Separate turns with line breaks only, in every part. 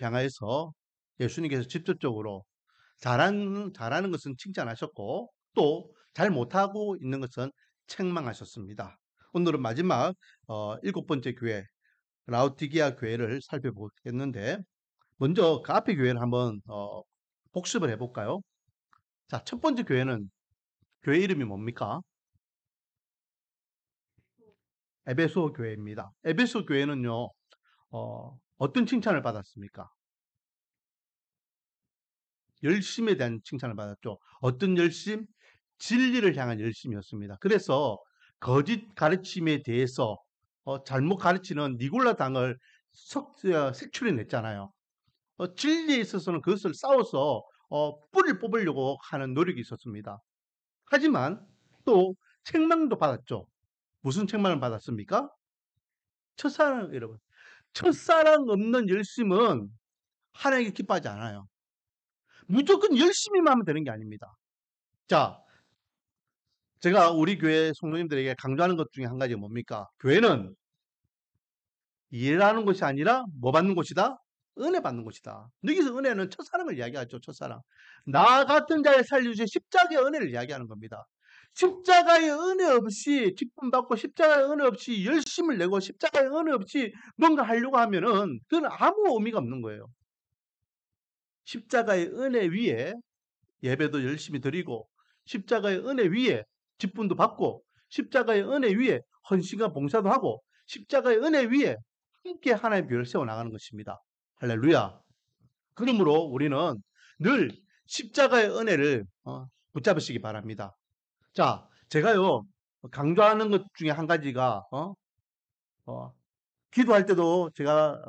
향하여서 예수님께서 직접적으로 잘하는 것은 칭찬하셨고 또 잘 못하고 있는 것은 책망하셨습니다. 오늘은 마지막 7번째 교회 라우디게아 교회를 살펴보겠는데 먼저 그 앞에 교회를 한번 복습을 해볼까요? 자, 첫 번째 교회는 교회 이름이 뭡니까? 에베소 교회입니다. 에베소 교회는요, 어떤 칭찬을 받았습니까? 열심에 대한 칭찬을 받았죠. 어떤 열심? 진리를 향한 열심이었습니다. 그래서 거짓 가르침에 대해서 잘못 가르치는 니골라 당을 색출해냈잖아요. 진리에 있어서는 그것을 싸워서 뿌리를 뽑으려고 하는 노력이 있었습니다. 하지만 또 책망도 받았죠. 무슨 책망을 받았습니까? 첫사랑, 여러분. 첫사랑 없는 열심은 하나님께 기뻐하지 않아요. 무조건 열심히만 하면 되는 게 아닙니다. 자, 제가 우리 교회 성도님들에게 강조하는 것 중에 한 가지가 뭡니까? 교회는 일하는 것이 아니라 뭐 받는 곳이다? 은혜 받는 곳이다. 여기서 은혜는 첫사랑을 이야기하죠. 첫사랑. 나 같은 자를 살려주신 십자가의 은혜를 이야기하는 겁니다. 십자가의 은혜 없이 기쁨 받고 십자가의 은혜 없이 열심을 내고 십자가의 은혜 없이 뭔가 하려고 하면은 그건 아무 의미가 없는 거예요. 십자가의 은혜 위에 예배도 열심히 드리고 십자가의 은혜 위에 직분도 받고 십자가의 은혜 위에 헌신과 봉사도 하고 십자가의 은혜 위에 함께 하나님의 교회를 세워나가는 것입니다. 할렐루야. 그러므로 우리는 늘 십자가의 은혜를 붙잡으시기 바랍니다. 자, 제가요 강조하는 것 중에 한 가지가 기도할 때도 제가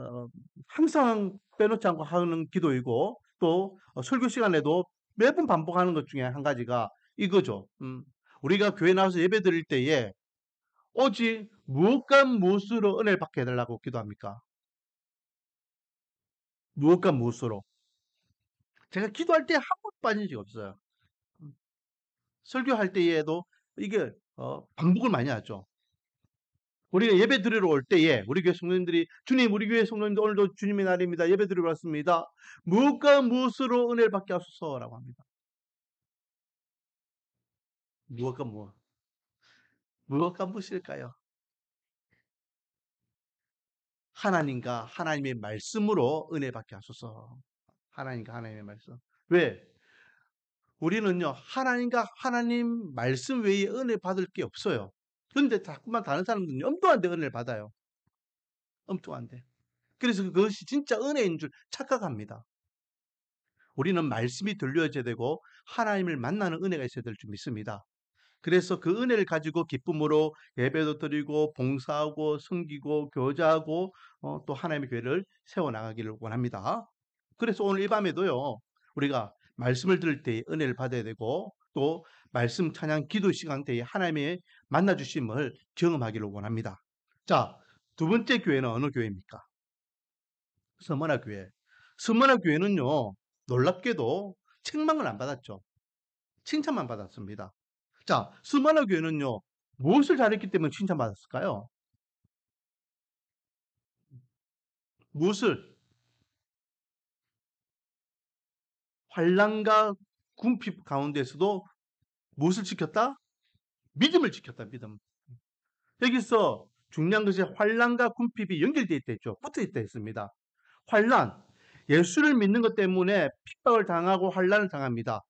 항상 빼놓지 않고 하는 기도이고 또 설교 시간에도 매번 반복하는 것 중에 한 가지가 이거죠. 우리가 교회 나와서 예배 드릴 때에 오직 무엇과 무엇으로 은혜를 받게 해달라고 기도합니까? 무엇과 무엇으로? 제가 기도할 때 한 번도 빠진 적이 없어요. 설교할 때에도 이게 반복을 많이 하죠. 우리가 예배 드리러 올 때에 우리 교회 성도님들이 주님 우리 교회 성도님들 오늘도 주님의 날입니다. 예배 드리러 왔습니다. 무엇과 무엇으로 은혜를 받게 하소서라고 합니다. 무엇과 무엇? 무엇과 무엇일까요? 하나님과 하나님의 말씀으로 은혜 받게 하소서. 하나님과 하나님의 말씀. 왜? 우리는요 하나님과 하나님 말씀 외에 은혜 받을 게 없어요. 그런데 자꾸만 다른 사람들은 엉뚱한데 은혜를 받아요. 엉뚱한데. 그래서 그것이 진짜 은혜인 줄 착각합니다. 우리는 말씀이 들려져야 되고 하나님을 만나는 은혜가 있어야 될 줄 믿습니다. 그래서 그 은혜를 가지고 기쁨으로 예배도 드리고 봉사하고 섬기고 교제하고 또 하나님의 교회를 세워나가기를 원합니다. 그래서 오늘 이 밤에도요 우리가 말씀을 들을 때 은혜를 받아야 되고 또 말씀 찬양 기도 시간 때에 하나님의 만나주심을 경험하기를 원합니다. 자, 두 번째 교회는 어느 교회입니까? 서머나 교회. 서머나 교회는요 놀랍게도 책망을 안 받았죠. 칭찬만 받았습니다. 자, 스마나 교회는요, 무엇을 잘했기 때문에 칭찬받았을까요? 무엇을? 환난과 궁핍 가운데서도 무엇을 지켰다? 믿음을 지켰다, 믿음. 여기서 중요한 것이 환난과 궁핍이 연결되어 있다 했죠. 붙어 있다 했습니다. 환난, 예수를 믿는 것 때문에 핍박을 당하고 환난을 당합니다.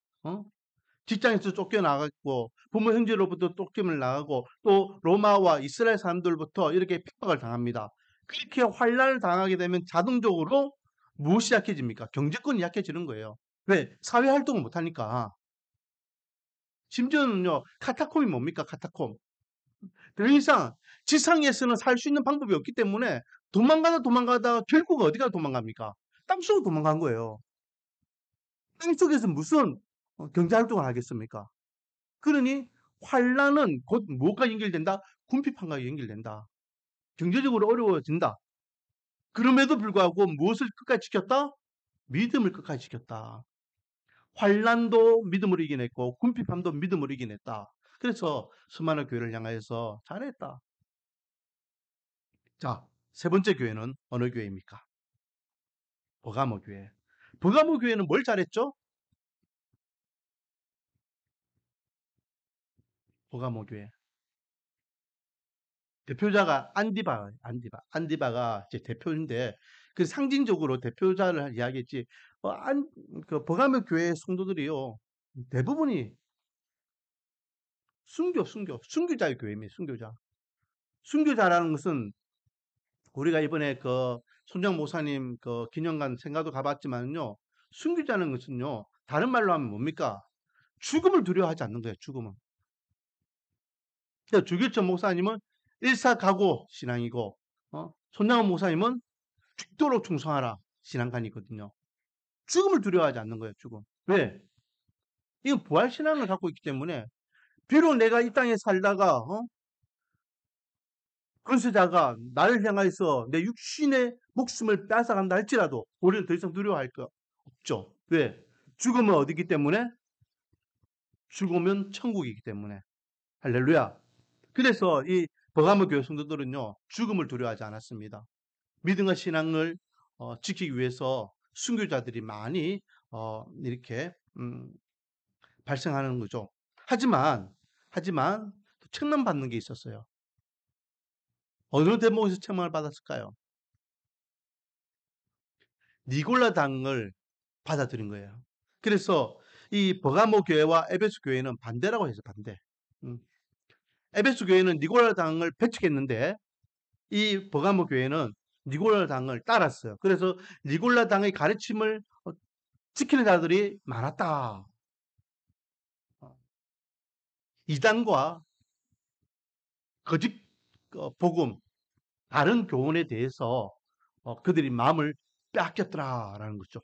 직장에서 쫓겨나갔고 부모 형제로부터 쫓김을 나가고 또 로마와 이스라엘 사람들부터 이렇게 핍박을 당합니다. 그렇게 환난을 당하게 되면 자동적으로 무엇이 약해집니까? 경제권이 약해지는 거예요. 왜? 사회 활동을 못하니까. 심지어는요, 카타콤이 뭡니까? 카타콤. 더 이상 지상에서는 살 수 있는 방법이 없기 때문에 도망가다 결국 어디가 도망갑니까? 땅속으로 도망간 거예요. 땅속에서 무슨 경제 활동을 하겠습니까? 그러니 환란은 곧 무엇과 연결된다? 궁핍함과 연결된다. 경제적으로 어려워진다. 그럼에도 불구하고 무엇을 끝까지 지켰다? 믿음을 끝까지 지켰다. 환란도 믿음으로 이겨냈고 궁핍함도 믿음으로 이겨냈다. 그래서 수많은 교회를 향하여서 잘했다. 자, 세 번째 교회는 어느 교회입니까? 버가모 교회. 버가모 교회는 뭘 잘했죠? 버가모 교회. 대표자가 안디바가 제 대표인데 그 상징적으로 대표자를 이야기했지. 그 버가모 교회 성도들이요 대부분이 순교자의 교회입니다. 순교자. 순교자라는 것은 우리가 이번에 그 손정 목사님 그 기념관 생가도 가봤지만요, 순교자는 것은요 다른 말로 하면 뭡니까? 죽음을 두려워하지 않는 거예요. 죽음은. 그러니까 주기철 목사님은 일사각오 신앙이고, 손정원 목사님은 죽도록 충성하라 신앙관이거든요. 죽음을 두려워하지 않는 거예요. 죽음. 왜? 이건 부활 신앙을 갖고 있기 때문에 비록 내가 이 땅에 살다가 권세자가 나를 향하여서 내 육신의 목숨을 뺏어간다 할지라도 우리는 더 이상 두려워할 거 없죠. 왜? 죽음은 어디기 때문에? 죽으면 천국이기 때문에. 할렐루야. 그래서 이 버가모 교회 성도들은요 죽음을 두려워하지 않았습니다. 믿음과 신앙을 지키기 위해서 순교자들이 많이 이렇게 발생하는 거죠. 하지만 또 책망받는 게 있었어요. 어느 대목에서 책망을 받았을까요? 니골라당을 받아들인 거예요. 그래서 이 버가모 교회와 에베소 교회는 반대라고 해서 반대. 음. 에베소 교회는 니골라당을 배척했는데 이 버가모 교회는 니골라당을 따랐어요. 그래서 니골라당의 가르침을 지키는 자들이 많았다. 이단과 거짓 복음, 다른 교훈에 대해서 그들이 마음을 빼앗겼더라라는 거죠.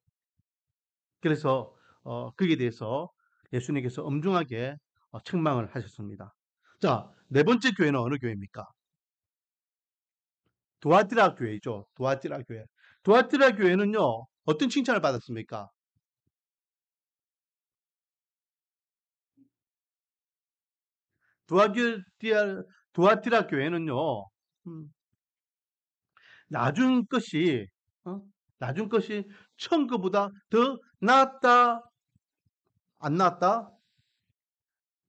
그래서 거기에 대해서 예수님께서 엄중하게 책망을 하셨습니다. 자, 네 번째 교회는 어느 교회입니까? 두아티라 교회죠. 두아티라 교회. 두아티라 교회는요, 어떤 칭찬을 받았습니까? 두아티라, 두아티라 교회는요, 음, 낮은 것이, 어? 낮은 것이 처음 것보다 더 낫다, 안 낫다?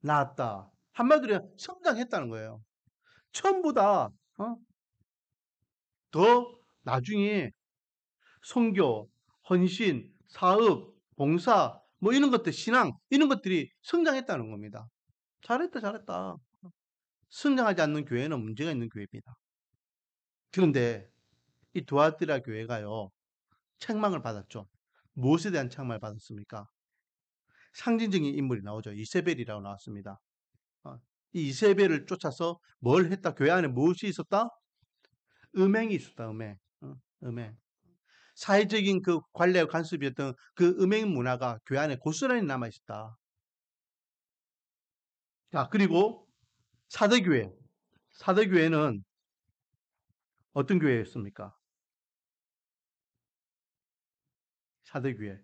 낫다. 한마디로 성장했다는 거예요. 처음보다 더 나중에 선교, 헌신, 사업, 봉사, 뭐 이런 것들, 신앙, 이런 것들이 성장했다는 겁니다. 잘했다. 성장하지 않는 교회는 문제가 있는 교회입니다. 그런데 이 두아티라 교회가요, 책망을 받았죠. 무엇에 대한 책망을 받았습니까? 상징적인 인물이 나오죠. 이세벨이라고 나왔습니다. 이 이세벨을 쫓아서 뭘 했다? 교회 안에 무엇이 있었다? 음행이 있었다. 음행. 사회적인 그 관례와 간섭이었던 그 음행 문화가 교회 안에 고스란히 남아 있었다. 자, 그리고 사대교회. 사대교회는 어떤 교회였습니까? 사대교회.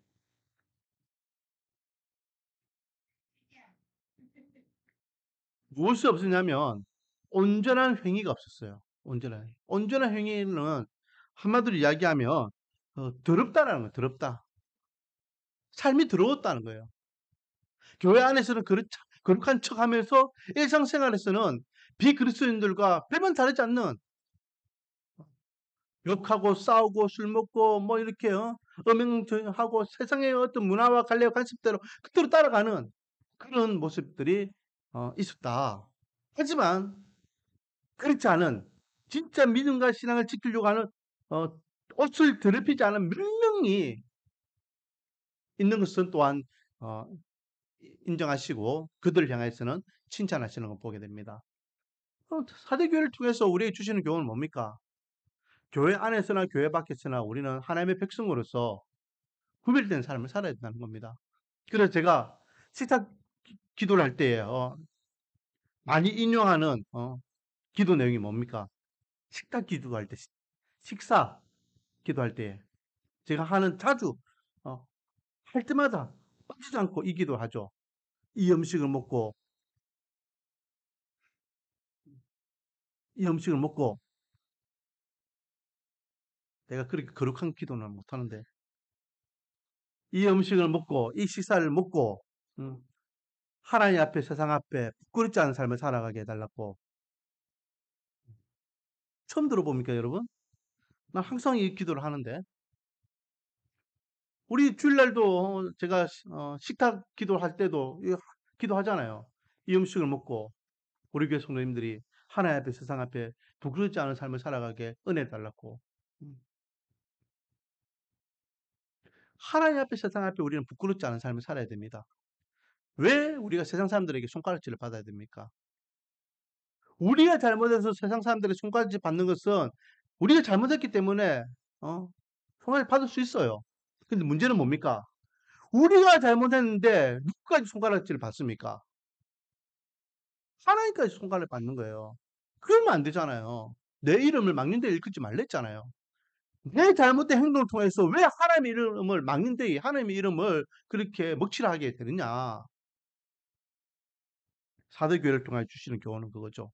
무엇이 없었냐면 온전한 행위가 없었어요. 온전한 행위는 한마디로 이야기하면 더럽다라는 거예요. 더럽다. 삶이 더러웠다는 거예요. 교회 안에서는 거룩한 척하면서 일상생활에서는 비그리스도인들과 별반 다르지 않는 욕하고 싸우고 술 먹고 뭐 이렇게 음행하고 세상의 어떤 문화와 관례와 관습대로 그대로 따라가는 그런 모습들이 있었다. 하지만 그렇지 않은 진짜 믿음과 신앙을 지키려고 하는 어, 옷을 더럽히지 않은 몇 명이 있는 것은 또한 어, 인정하시고 그들을 향해서는 칭찬하시는 걸 보게 됩니다. 사대교회를 통해서 우리에게 주시는 교훈은 뭡니까? 교회 안에서나 교회 밖에서나 우리는 하나님의 백성으로서 구별된 삶을 살아야 된다는 겁니다. 그래서 제가 식탁 기도를 할 때 많이 인용하는 기도 내용이 뭡니까? 식탁 기도할 때, 식사 기도할 때 제가 자주 어, 할 때마다 빠지지 않고 이 기도하죠. 이 음식을 먹고 이 음식을 먹고 내가 그렇게 거룩한 기도는 못하는데 이 음식을 먹고 이 식사를 먹고 음, 하나님 앞에 세상 앞에 부끄럽지 않은 삶을 살아가게 해달라고. 처음 들어봅니까, 여러분? 나 항상 이 기도를 하는데 우리 주일날도 제가 식탁 기도할 때도 기도하잖아요. 이 음식을 먹고 우리 교회 성도님들이 하나님 앞에 세상 앞에 부끄럽지 않은 삶을 살아가게 은혜 달라고. 음. 하나님 앞에 세상 앞에 우리는 부끄럽지 않은 삶을 살아야 됩니다. 왜 우리가 세상 사람들에게 손가락질을 받아야 됩니까? 우리가 잘못해서 세상 사람들의 손가락질 받는 것은 우리가 잘못했기 때문에 어, 손가락 받을 수 있어요. 근데 문제는 뭡니까? 우리가 잘못했는데 누구까지 손가락질을 받습니까? 하나님까지 손가락을 받는 거예요. 그러면 안 되잖아요. 내 이름을 막는 데 일컫지 말랬잖아요. 내 잘못된 행동을 통해서 왜 하나님의 이름을 막는 데 하나님의 이름을 그렇게 먹칠하게 되느냐. 사도교회를 통해 주시는 교훈은 그거죠.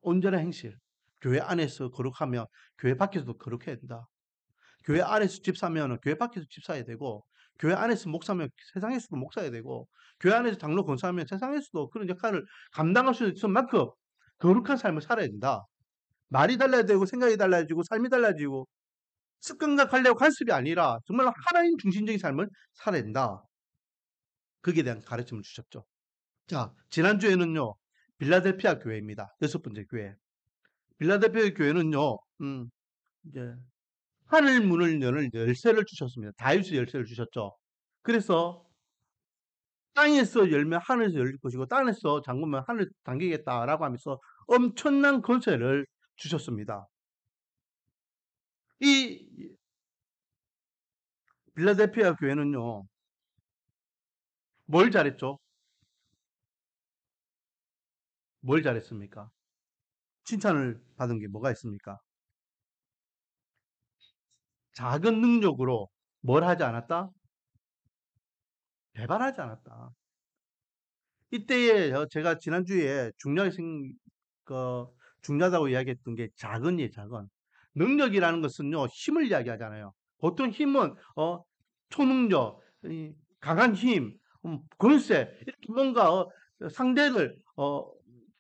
온전한 행실. 교회 안에서 거룩하면 교회 밖에서도 거룩해야 된다. 교회 안에서 집사면 교회 밖에서 집사해야 되고, 교회 안에서 목사면 세상에서도 목사해야 되고, 교회 안에서 장로 권사하면 세상에서도 그런 역할을 감당할 수 있을 만큼 거룩한 삶을 살아야 된다. 말이 달라야 되고, 생각이 달라지고, 삶이 달라지고, 습관과 관리와 관습이 아니라 정말 하나님 중심적인 삶을 살아야 된다. 거기에 대한 가르침을 주셨죠. 자, 지난주에는요, 빌라델피아 교회입니다. 6번째 교회. 빌라델피아 교회는요, 이제 하늘 문을 여는 열쇠를 주셨습니다. 다윗의 열쇠를 주셨죠. 그래서 땅에서 열면 하늘에서 열릴 것이고 땅에서 잠그면 하늘 당기겠다라고 하면서 엄청난 권세를 주셨습니다. 이 빌라델피아 교회는요, 뭘 잘했죠? 뭘 잘했습니까? 칭찬을 받은 게 뭐가 있습니까? 작은 능력으로 뭘 하지 않았다? 배반하지 않았다. 이때에 제가 지난주에 그, 중요하다고 이야기했던 게 작은 예, 작은. 능력이라는 것은요, 힘을 이야기하잖아요. 보통 힘은, 초능력, 강한 힘, 권세, 이렇게 뭔가, 상대를,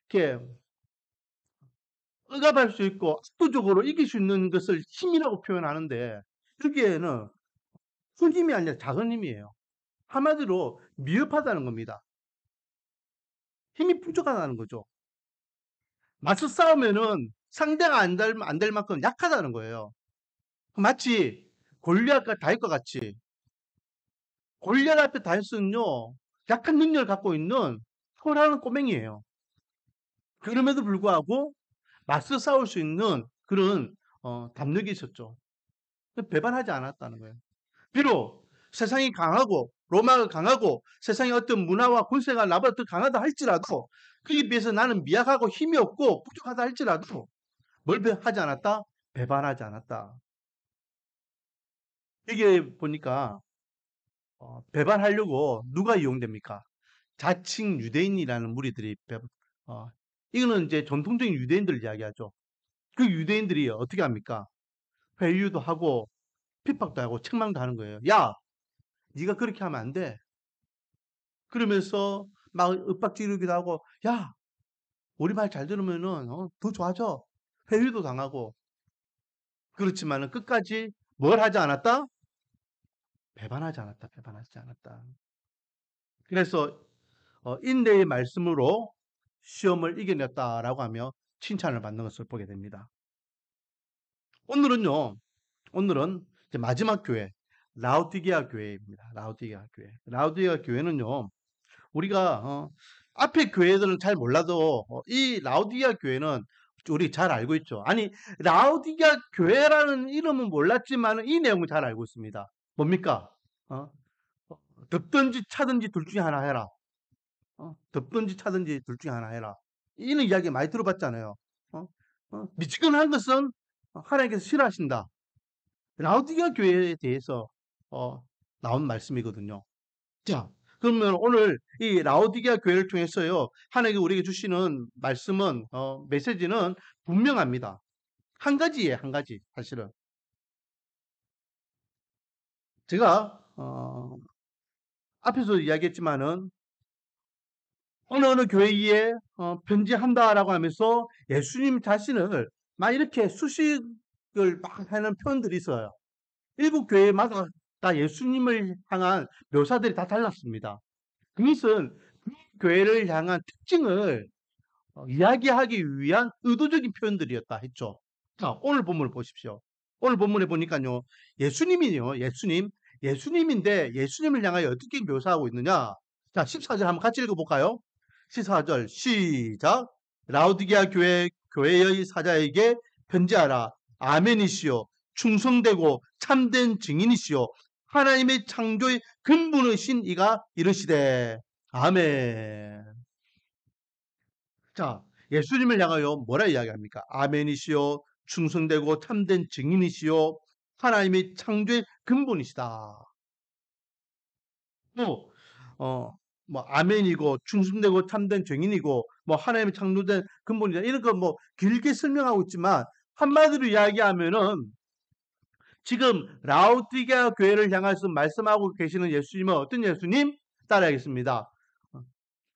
이렇게 억압할 수 있고, 압도적으로 이길 수 있는 것을 힘이라고 표현하는데, 여기에는 큰 힘이 아니라 작은 힘이에요. 한마디로 미흡하다는 겁니다. 힘이 부족하다는 거죠. 맞서 싸우면은 상대가 안 될 만큼 약하다는 거예요. 마치 골리앗과 다윗과 같이 골리앗 앞에 다윗은요 약한 능력을 갖고 있는 털하는 꼬맹이에요. 그럼에도 불구하고 맞서 싸울 수 있는 그런 담력이 있었죠. 배반하지 않았다는 거예요. 비록 세상이 강하고 로마가 강하고 세상의 어떤 문화와 권세가 나보다 더 강하다 할지라도 그에 비해서 나는 미약하고 힘이 없고 부족하다 할지라도 뭘 하지 않았다? 배반하지 않았다. 여기 보니까 배반하려고 누가 이용됩니까? 자칭 유대인이라는 무리들이 어, 이거는 이제 전통적인 유대인들 이야기하죠. 그 유대인들이 어떻게 합니까? 회유도 하고 핍박도 하고 책망도 하는 거예요. 야, 네가 그렇게 하면 안 돼. 그러면서 막 윽박지르기도 하고, 야, 우리 말 잘 들으면은 더 좋아져. 회유도 당하고. 그렇지만은 끝까지 뭘 하지 않았다? 배반하지 않았다. 배반하지 않았다. 그래서 인내의 말씀으로 시험을 이겨냈다라고 하며 칭찬을 받는 것을 보게 됩니다. 오늘은요, 오늘은 이제 마지막 교회, 라우디게아 교회입니다. 라우디게아 교회. 라우디게아 교회는요, 우리가 앞에 교회들은 잘 몰라도 이 라우디게아 교회는 우리 잘 알고 있죠. 아니, 라우디게아 교회라는 이름은 몰랐지만 이 내용은 잘 알고 있습니다. 뭡니까? 어? 덥든지 차든지 둘 중에 하나 해라. 덥든지 차든지 둘 중에 하나 해라. 이런 이야기 많이 들어봤잖아요. 어? 미치근한 것은 하나님께서 싫어하신다. 라우디게아 교회에 대해서 어, 나온 말씀이거든요. 자, 그러면 오늘 이 라우디게아 교회를 통해서요, 하나님께 우리에게 주시는 말씀은 메시지는 분명합니다. 한 가지예요, 한 가지 사실은. 제가 앞에서 이야기했지만은 어느 교회에 편지한다라고 하면서 예수님 자신을 막 이렇게 수식을 막 하는 표현들이 있어요. 일곱 교회마다 다 예수님을 향한 묘사들이 다 달랐습니다. 그것은 그 교회를 향한 특징을 이야기하기 위한 의도적인 표현들이었다 했죠. 자, 오늘 본문을 보십시오. 오늘 본문에 보니까요, 예수님인데 예수님을 향하여 어떻게 묘사하고 있느냐? 자, 14절 한번 같이 읽어볼까요? 14절 시작. 라우디게아 교회의 사자에게 편지하라. 아멘이시요. 충성되고 참된 증인이시요. 하나님의 창조의 근본이신 이가 이르시되 아멘. 자, 예수님을 향하여 뭐라 이야기합니까? 아멘이시요. 충성되고 참된 증인이시요. 하나님의 창조의 근본이시다. 또, 아멘이고, 충성되고 참된 증인이고, 하나님의 창조된 근본이다. 이런 거 길게 설명하고 있지만, 한마디로 이야기하면은, 지금 라우디게아 교회를 향해서 말씀하고 계시는 예수님은 어떤 예수님? 따라하겠습니다.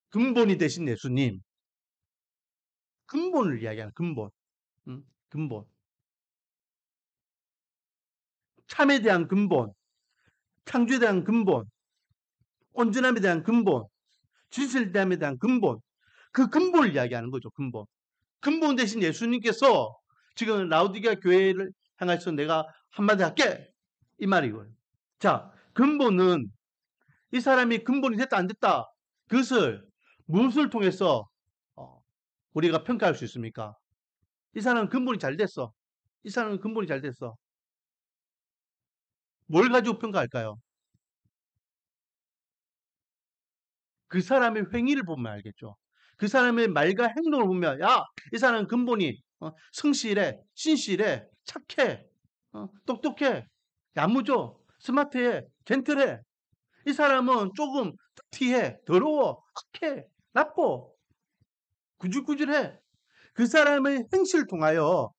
근본이 되신 예수님. 근본을 이야기하는 근본. 근본. 참에 대한 근본, 창조에 대한 근본, 온전함에 대한 근본, 진실됨에 대한 근본, 그 근본을 이야기하는 거죠. 근본. 근본 대신 예수님께서 지금 라우디게아 교회를 향해서 내가 한마디 할게 이 말이고요. 자, 근본은 이 사람이 근본이 됐다 안 됐다 그것을 무엇을 통해서 우리가 평가할 수 있습니까? 이 사람은 근본이 잘 됐어. 이 사람은 근본이 잘 됐어. 뭘 가지고 평가할까요? 그 사람의 행위를 보면 알겠죠. 그 사람의 말과 행동을 보면 야, 이 사람은 근본이 성실해, 신실해, 착해, 똑똑해, 야무져, 스마트해, 젠틀해. 이 사람은 조금 티해, 더러워, 악해, 나빠, 구질구질해. 그 사람의 행실을 통하여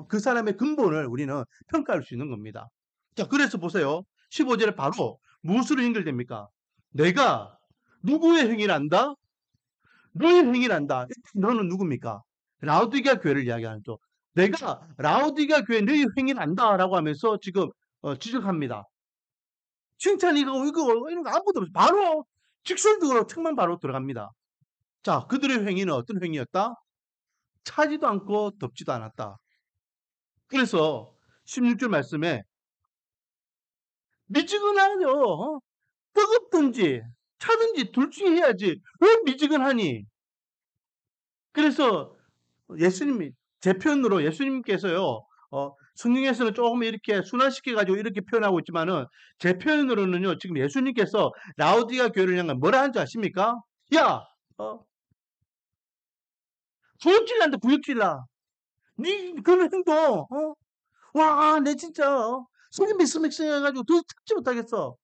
그 사람의 근본을 우리는 평가할 수 있는 겁니다. 자, 그래서 보세요. 15절에 바로 무엇으로 연결됩니까? 내가 누구의 행위를 안다? 너의 행위를 안다. 너는 누굽니까? 라우디게아 교회를 이야기하는 죠. 내가 라우디게아 교회 너의 행위를 안다라고 하면서 지금 지적합니다. 칭찬 이거 이런 거 아무것도 없어. 바로 직설적으로 책만 바로 들어갑니다. 자, 그들의 행위는 어떤 행위였다? 차지도 않고 덥지도 않았다. 그래서 16절 말씀에 미지근하죠. 뜨겁든지 차든지 둘 중에 해야지. 왜 미지근하니? 그래서 예수님이 제 표현으로 예수님께서요. 성경에서는 조금 이렇게 순화시켜 가지고 이렇게 표현하고 있지만은 제 표현으로는요. 지금 예수님께서 라우디게아 교회를 향해 뭐라 하는지 아십니까? 야, 구역질 난다 구역질나. 네 그런 행동, 와, 내 진짜 속이 미스믹스해가지고 도저히 참지 못하겠어.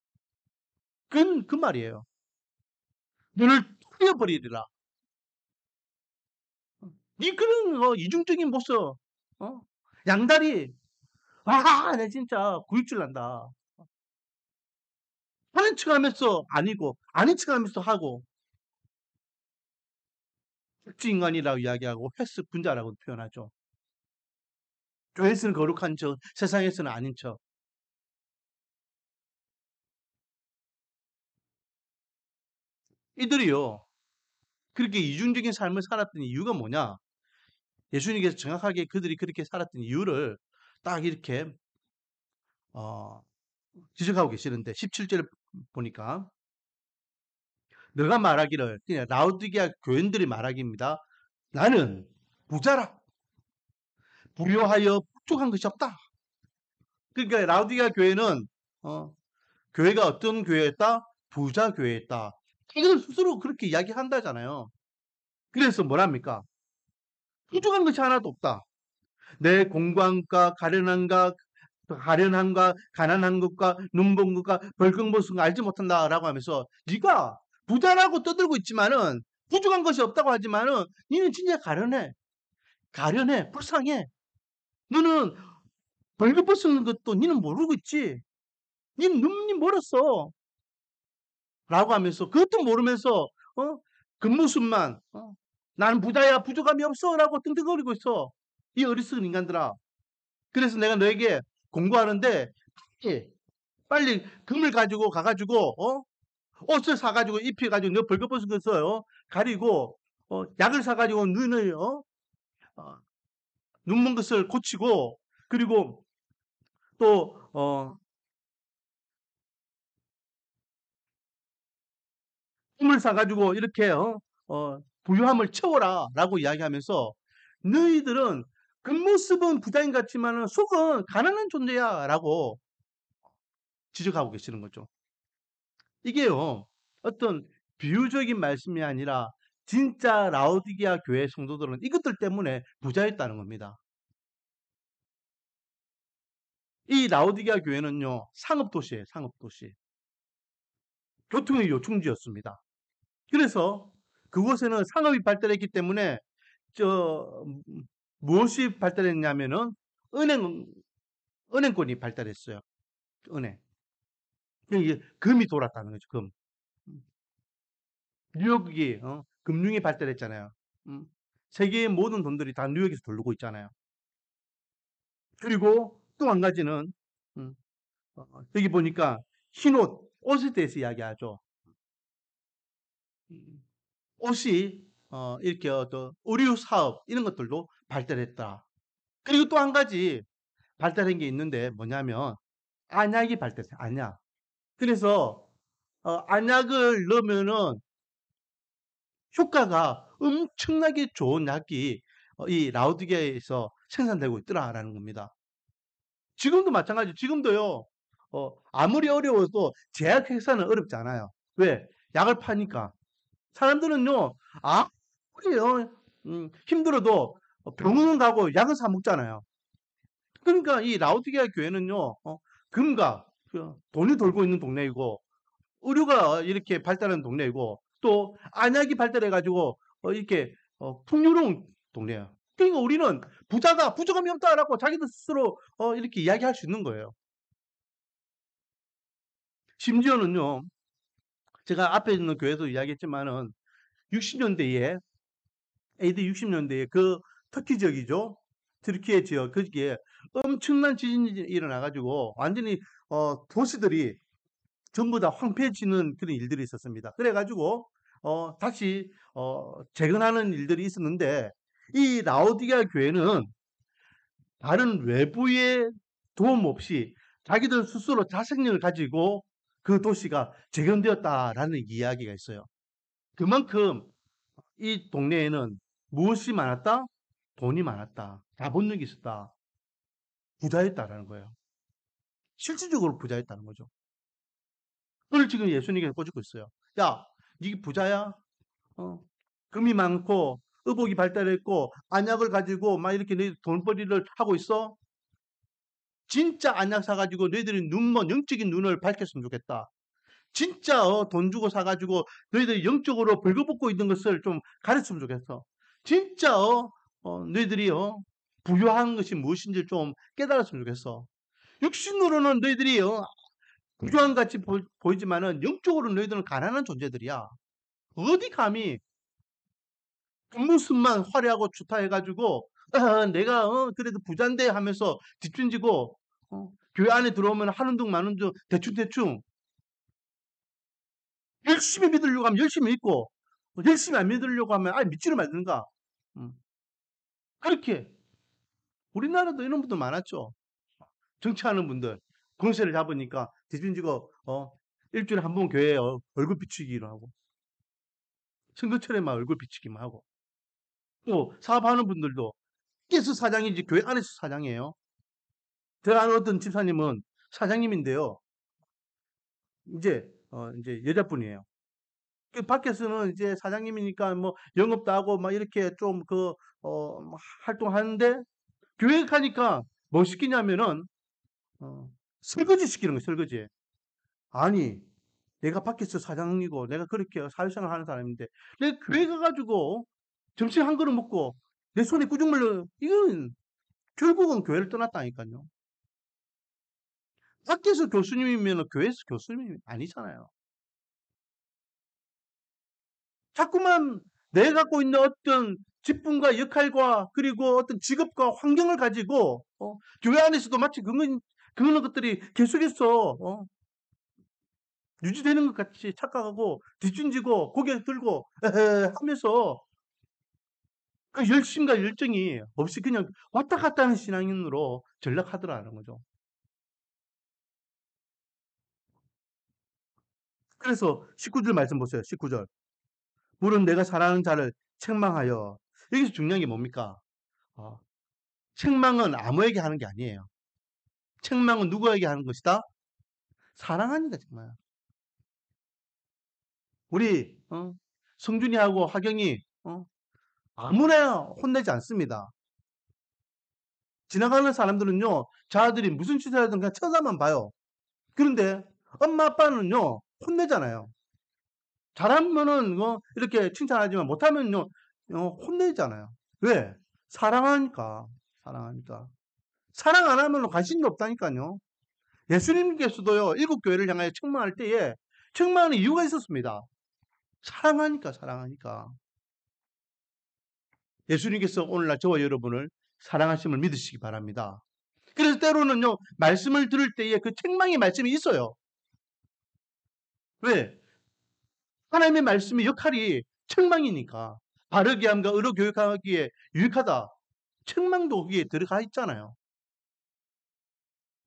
그 말이에요. 너를 튀어버리리라. 네 그런 이중적인 모습, 양다리, 와, 내 진짜 구역질 난다. 하는 척하면서 아니고 아닌 척하면서 하고 백지 인간이라고 이야기하고 횟수 분자라고 표현하죠. 교회에서는 거룩한 척, 세상에서는 아닌 척. 이들이요. 그렇게 이중적인 삶을 살았던 이유가 뭐냐? 예수님께서 정확하게 그들이 그렇게 살았던 이유를 딱 이렇게 어, 지적하고 계시는데 17절 보니까 너가 말하기를 그냥 라우디게아 교인들이 말하기입니다. 나는 부자라 부유하여 풍족한 것이 없다. 그러니까 라우디게아 교회는 교회가 어떤 교회였다? 부자 교회였다. 이걸 스스로 그렇게 이야기한다잖아요. 그래서 뭐랍니까? 풍족한 것이 하나도 없다. 내 공부함과 가련함과 가난한 것과 눈먼 것과 벌금 벗은 거 알지 못한다라고 하면서 네가 부자라고 떠들고 있지만은 부족한 것이 없다고 하지만은 너는 진짜 가련해, 불쌍해. 너는 벌금 벗은 것도 너는 모르고 있지. 니 눈이 멀었어. 라고 하면서 그것도 모르면서 겉모습만 나는 부자야 부족함이 없어 라고 떵떵거리고 있어. 이 어리석은 인간들아. 그래서 내가 너에게 공부하는데 빨리, 빨리 금을 가지고 가가지고 옷을 사가지고 입혀가지고 너 벌거벗은 것을 가리고 약을 사가지고 눈을 눈먼 것을 고치고 그리고 또 꿈을 사가지고 이렇게 부유함을 채워라라고 이야기하면서 너희들은 겉모습은 부자인 같지만은 속은 가난한 존재야라고 지적하고 계시는 거죠. 이게요 어떤 비유적인 말씀이 아니라 진짜 라오디게아 교회 성도들은 이것들 때문에 부자였다는 겁니다. 이 라오디게아 교회는요 상업도시예요. 상업도시. 교통의 요충지였습니다. 그래서 그곳에는 상업이 발달했기 때문에 저 무엇이 발달했냐면은 은행 은행권이 발달했어요. 은행. 이게 금이 돌았다는 거죠. 금. 뉴욕이 금융이 발달했잖아요. 음. 세계의 모든 돈들이 다 뉴욕에서 돌고 있잖아요. 그리고 또 한 가지는 음, 여기 보니까 흰옷, 옷에 대해서 이야기하죠. 음, 옷이 이렇게 어떤 의류 사업 이런 것들도 발달했다. 그리고 또 한 가지 발달한 게 있는데 뭐냐면 안약이 발달했어요. 안약. 그래서 안약을 넣으면은 효과가 엄청나게 좋은 약이 이 라우디게에서 생산되고 있더라라는 겁니다. 지금도 마찬가지. 지금도요. 아무리 어려워도 제약회사는 어렵지 않아요. 왜? 약을 파니까. 사람들은요. 아무리 힘들어도 병원 가고 약을 사 먹잖아요. 그러니까 이 라우디게아 교회는요. 금과 돈이 돌고 있는 동네이고 의료가 이렇게 발달한 동네이고 또 안약이 발달해가지고 이렇게 풍요로운 동네야. 그러니까 우리는 부자다, 부족함이 없다라고 자기들 스스로 이렇게 이야기할 수 있는 거예요. 심지어는요, 제가 앞에 있는 교회도 이야기했지만은 60년대에 AD 60년대에 그 터키 지역이죠. 트르키예 지역 거기에 엄청난 지진이 일어나가지고 완전히 도시들이 전부 다 황폐해지는 그런 일들이 있었습니다. 그래가지고 다시 재건하는 일들이 있었는데 이 라오디게아 교회는 다른 외부의 도움 없이 자기들 스스로 자생력을 가지고 그 도시가 재건되었다라는 이야기가 있어요. 그만큼 이 동네에는 무엇이 많았다? 돈이 많았다. 자본력이 있었다. 부자였다라는 거예요. 실질적으로 부자였다는 거죠. 그걸 지금 예수님께서 꼬집고 있어요. 야, 니 부자야? 금이 많고 의복이 발달했고 안약을 가지고 막 이렇게 너희 돈벌이를 하고 있어? 진짜 안약 사가지고 너희들이 눈먼 영적인 눈을 밝혔으면 좋겠다. 진짜 돈 주고 사가지고 너희들이 영적으로 벌거벗고 있는 것을 좀 가르쳤으면 좋겠어. 진짜 너희들이 부유한 것이 무엇인지 좀 깨달았으면 좋겠어. 육신으로는 너희들이 부유한 같이 보이지만은 영적으로 너희들은 가난한 존재들이야. 어디 감히 겉모습만 화려하고 좋다해가지고 내가 그래도 부잔데 하면서 뒷짐지고 교회 안에 들어오면 하는 둥 마는 둥 대충 열심히 믿으려고 하면 열심히 믿고 열심히 안 믿으려고 하면 믿지를 말든가. 음. 그렇게 우리나라도 이런 분들 많았죠. 정치하는 분들 권세를 잡으니까 뒷짐지고 일주일에 한 번 교회에 얼굴 비추기로 하고 선거철에만 얼굴 비추기만 하고 또 사업하는 분들도 밖에서 사장인지 교회 안에서 사장이에요. 제가 아는 어떤 집사님은 사장님인데요. 이제 여자분이에요. 그 밖에서는 이제 사장님이니까 뭐 영업도 하고 막 이렇게 좀 막 활동하는데 교회 가니까 뭐 시키냐면은 설거지 시키는 거예요. 설거지. 아니 내가 밖에서 사장이고 내가 그렇게 사회생활 하는 사람인데 내가 교회 가가지고 점심 한 그릇 먹고 내 손에 구죽물 이건 결국은 교회를 떠났다니까요. 밖에서 교수님이면 교회에서 교수님이 아니잖아요. 자꾸만 내가 갖고 있는 어떤 직분과 역할과 그리고 어떤 직업과 환경을 가지고 교회 안에서도 마치 그런 것들이 계속해서 유지되는 것 같이 착각하고 뒷짐지고 고개 들고 에헤 하면서 그 열심과 열정이 없이 그냥 왔다 갔다 하는 신앙인으로 전락하더라는 거죠. 그래서 19절 말씀 보세요. 19절. 물은 내가 사랑하는 자를 책망하여. 여기서 중요한 게 뭡니까? 어, 책망은 아무에게 하는 게 아니에요. 책망은 누구에게 하는 것이다? 사랑하니까 정말. 우리 성준이하고 하경이 아무나 혼내지 않습니다. 지나가는 사람들은요, 자아들이 무슨 짓을 하든 그냥 쳐다만 봐요. 그런데 엄마 아빠는요, 혼내잖아요. 잘하면은 이렇게 칭찬하지만 못하면요, 혼내잖아요. 왜? 사랑하니까. 사랑하니까. 사랑 안 하면 관심이 없다니까요. 예수님께서도요, 일곱 교회를 향하여 책망할 때에 책망하는 이유가 있었습니다. 사랑하니까, 사랑하니까. 예수님께서 오늘날 저와 여러분을 사랑하심을 믿으시기 바랍니다. 그래서 때로는요, 말씀을 들을 때에 그 책망의 말씀이 있어요. 왜? 하나님의 말씀의 역할이 책망이니까. 바르게 함과 의로 교육하기에 유익하다. 책망도 거기에 들어가 있잖아요.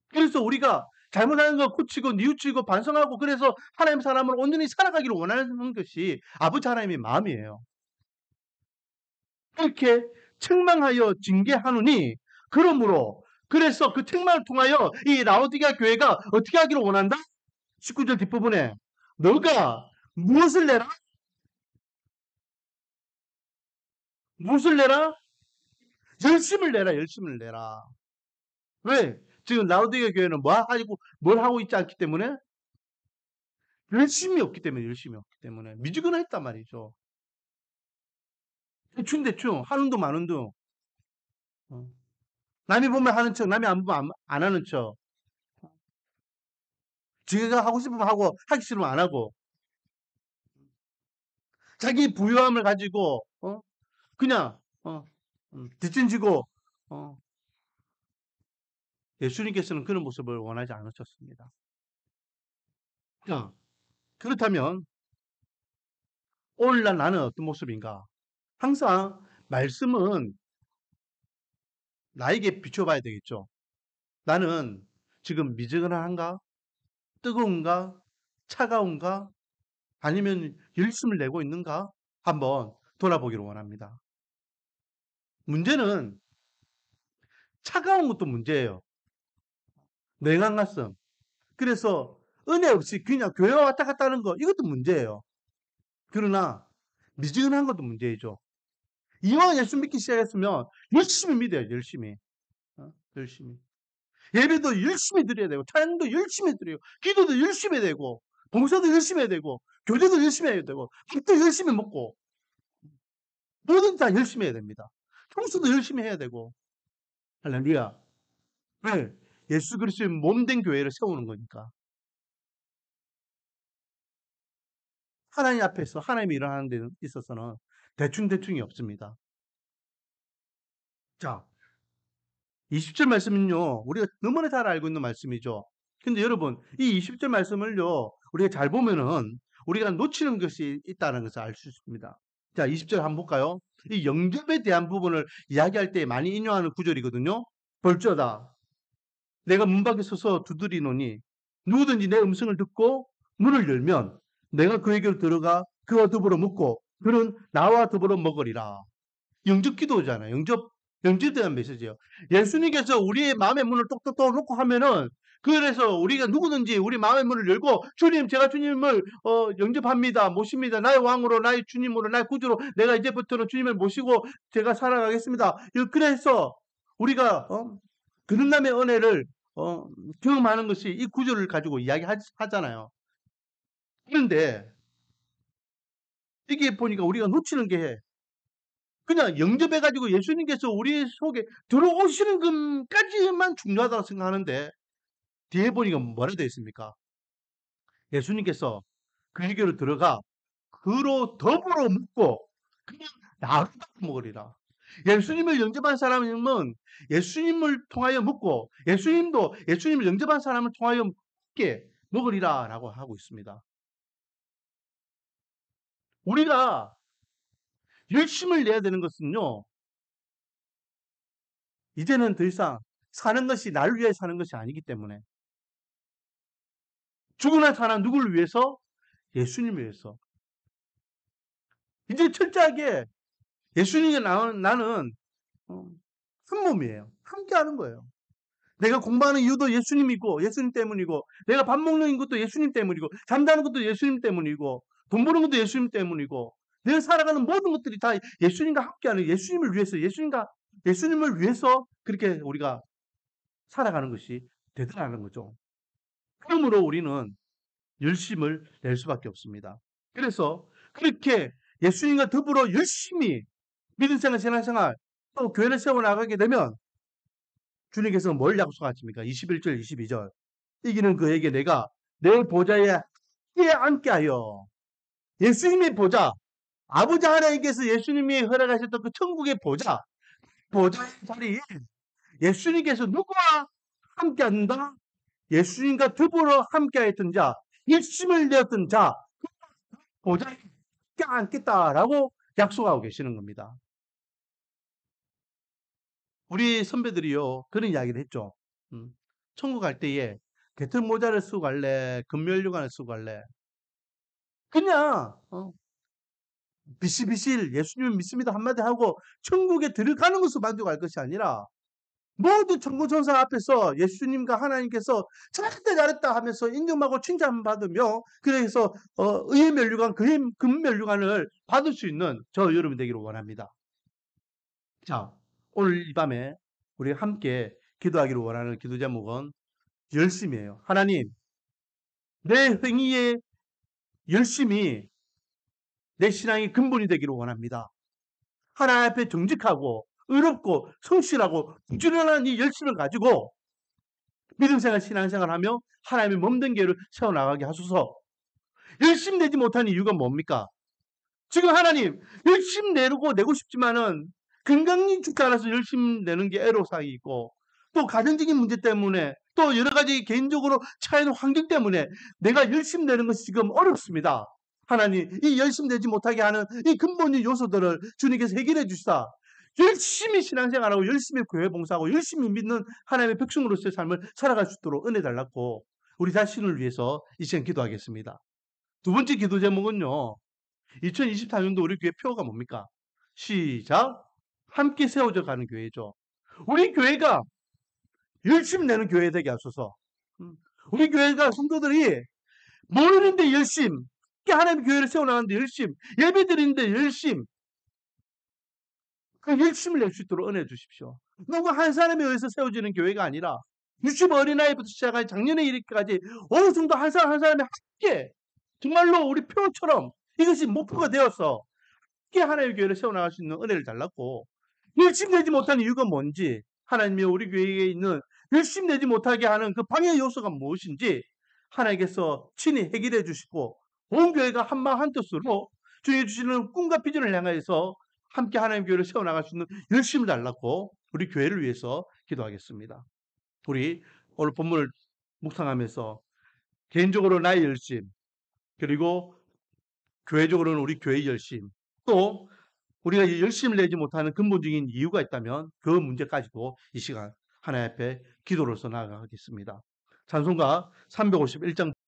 그래서 우리가 잘못하는 거 고치고 뉘우치고 반성하고 그래서 하나님 사람을 온전히 살아가기를 원하는 것이 아버지 하나님의 마음이에요. 그렇게 책망하여 징계하느니 그러므로 그래서 그 책망을 통하여 이 라오디게아 교회가 어떻게 하기를 원한다? 19절 뒷부분에 너가 무엇을 내라? 무엇을 내라? 열심을 내라. 열심을 내라. 왜? 지금 라오디게아 교회는 뭘 하고 있지 않기 때문에 열심이 없기 때문에 열심이 없기 때문에 미지근했단 말이죠. 대충 하는 둥 마는 둥. 남이 보면 하는 척, 남이 안 보면 안 하는 척. 지가 하고 싶으면 하고 하기 싫으면 안 하고 자기 부유함을 가지고 그냥 뒷짐지고 예수님께서는 그런 모습을 원하지 않으셨습니다. 자, 그렇다면 오늘날 나는 어떤 모습인가? 항상 말씀은 나에게 비춰봐야 되겠죠. 나는 지금 미지근한가? 뜨거운가? 차가운가? 아니면 열심을 내고 있는가? 한번 돌아보기를 원합니다. 문제는 차가운 것도 문제예요. 냉한 가슴. 그래서 은혜 없이 그냥 교회 왔다 갔다 하는 거 이것도 문제예요. 그러나 미지근한 것도 문제이죠. 이왕 예수 믿기 시작했으면 열심히 믿어요. 열심히. 열심히. 예배도 열심히 드려야 되고 찬양도 열심히 드려요. 기도도 열심히 해야 되고 봉사도 열심히 해야 되고 교제도 열심히 해야 되고 밥도 열심히 먹고 뭐든 다 열심히 해야 됩니다. 청소도 열심히 해야 되고 할렐루야. 왜? 예수 그리스도의 몸된 교회를 세우는 거니까. 하나님 앞에서 하나님이 일어나는 데 있어서는 대충이 없습니다. 자, 20절 말씀은요, 우리가 너무나 잘 알고 있는 말씀이죠. 근데 여러분, 이 20절 말씀을요, 우리가 잘 보면은 우리가 놓치는 것이 있다는 것을 알 수 있습니다. 자, 20절 한번 볼까요? 이 영접에 대한 부분을 이야기할 때 많이 인용하는 구절이거든요. 볼지어다. 내가 문 밖에 서서 두드리노니 누구든지 내 음성을 듣고 문을 열면 내가 그에게로 들어가 그와 더불어 먹고 그는 나와 더불어 먹으리라. 영접 기도잖아요. 영접에 대한 메시지예요. 예수님께서 우리의 마음의 문을 똑똑똑 놓고 하면은 그래서 우리가 누구든지 우리 마음의 문을 열고 주님 제가 주님을 영접합니다. 모십니다. 나의 왕으로 나의 주님으로 나의 구주로 내가 이제부터는 주님을 모시고 제가 살아가겠습니다. 그래서 우리가 그런남의 은혜를 경험하는 것이 이 구절을 가지고 이야기하잖아요. 그런데 이게 보니까 우리가 놓치는 게 그냥 영접해가지고 예수님께서 우리 속에 들어오시는 것까지만 중요하다고 생각하는데 뒤에 보니까 뭐라 되어 있습니까? 예수님께서 그 회개로 들어가 그로 더불어 묻고 그냥 나로 먹으리라. 예수님을 영접한 사람은 예수님을 통하여 묻고 예수님도 예수님을 영접한 사람을 통하여 함께 먹으리라 라고 하고 있습니다. 우리가 열심을 내야 되는 것은요. 이제는 더 이상 사는 것이 나를 위해 사는 것이 아니기 때문에 죽으나 사나 누구를 위해서? 예수님을 위해서. 이제 철저하게 예수님과 나는 한 몸이에요. 함께 하는 거예요. 내가 공부하는 이유도 예수님이고 예수님 때문이고 내가 밥 먹는 것도 예수님 때문이고 잠자는 것도 예수님 때문이고 돈 버는 것도 예수님 때문이고 내가 살아가는 모든 것들이 다 예수님과 함께하는 예수님을 위해서 예수님을 위해서 그렇게 우리가 살아가는 것이 대단한 거죠. 그러므로 우리는 열심을 낼 수밖에 없습니다. 그래서 그렇게 예수님과 더불어 열심히 믿음생활, 신앙생활 또 교회를 세워나가게 되면 주님께서 뭘 약속하십니까? 21절, 22절. 이기는 그에게 내가 내 보좌에 함께 앉게 하여 예수님의 보좌, 아버지 하나님께서 예수님이 허락하셨던 그 천국의 보좌의 자리에 예수님께서 누구와 함께 앉는다? 예수님과 더불어 함께 했던 자, 열심을 내었던 자, 보좌에 함께 앉겠다라고 약속하고 계시는 겁니다. 우리 선배들이요, 그런 이야기를 했죠. 천국 갈 때에 개털 모자를 쓰고 갈래? 금면류관을 쓰고 갈래? 그냥 비실비실 예수님을 믿습니다 한마디 하고 천국에 들어가는 것을 만족할 것이 아니라 모든 천군천사 앞에서 예수님과 하나님께서 잘했다 하면서 인정하고 칭찬받으며 그래서 의의 면류관, 금면류관을 받을 수 있는 저 여러분 되기를 원합니다. 자, 오늘 이 밤에 우리 함께 기도하기를 원하는 기도 제목은 열심이에요. 하나님, 내 행위에 열심히 내 신앙의 근본이 되기를 원합니다. 하나님 앞에 정직하고 의롭고 성실하고 부지런한 이 열심을 가지고 믿음생활, 신앙생활하며 하나님의 몸된 교회를 세워나가게 하소서. 열심 내지 못하는 이유가 뭡니까? 지금 하나님 열심 내고 싶지만은 건강이 죽지 않아서 열심 내는 게 애로사항이 있고 또 가정적인 문제 때문에 또 여러 가지 개인적으로 처해있는 환경 때문에 내가 열심 내는 것이 지금 어렵습니다. 하나님 이 열심 내지 못하게 하는 이 근본적인 요소들을 주님께서 해결해 주시다. 열심히 신앙생활하고 열심히 교회 봉사하고 열심히 믿는 하나님의 백성으로서의 삶을 살아갈 수 있도록 은혜 달라고 우리 자신을 위해서 이 시간 기도하겠습니다. 두 번째 기도 제목은요. 2024년도 우리 교회 표어가 뭡니까? 시작. 함께 세워져 가는 교회죠. 우리 교회가 열심 내는 교회 되게 하소서. 우리 교회가 성도들이 모이는데 열심, 하나님 교회를 세워나가는데 열심, 예배 드리는데 열심, 그 열심을 낼 수 있도록 은혜 주십시오. 누구 한 사람에 의해서 세워지는 교회가 아니라 유치부 어린아이부터 시작해 작년에 이르기까지 어느 정도 한 사람이 함께 정말로 우리 표처럼 이것이 목표가 되어서 함께 하나님의 교회를 세워나갈 수 있는 은혜를 달랐고 열심 내지 못하는 이유가 뭔지 하나님이 우리 교회에 있는 열심 내지 못하게 하는 그 방해 요소가 무엇인지 하나님께서 친히 해결해 주시고 온 교회가 한마음 한뜻으로 주님이 주시는 꿈과 비전을 향해서 함께 하나님의 교회를 세워나갈 수 있는 열심을 달랐고 우리 교회를 위해서 기도하겠습니다. 우리 오늘 본문을 묵상하면서 개인적으로 나의 열심 그리고 교회적으로는 우리 교회의 열심 또 우리가 열심을 내지 못하는 근본적인 이유가 있다면 그 문제까지도 이 시간 하나님 앞에 기도로서 나아가겠습니다. 찬송가 351장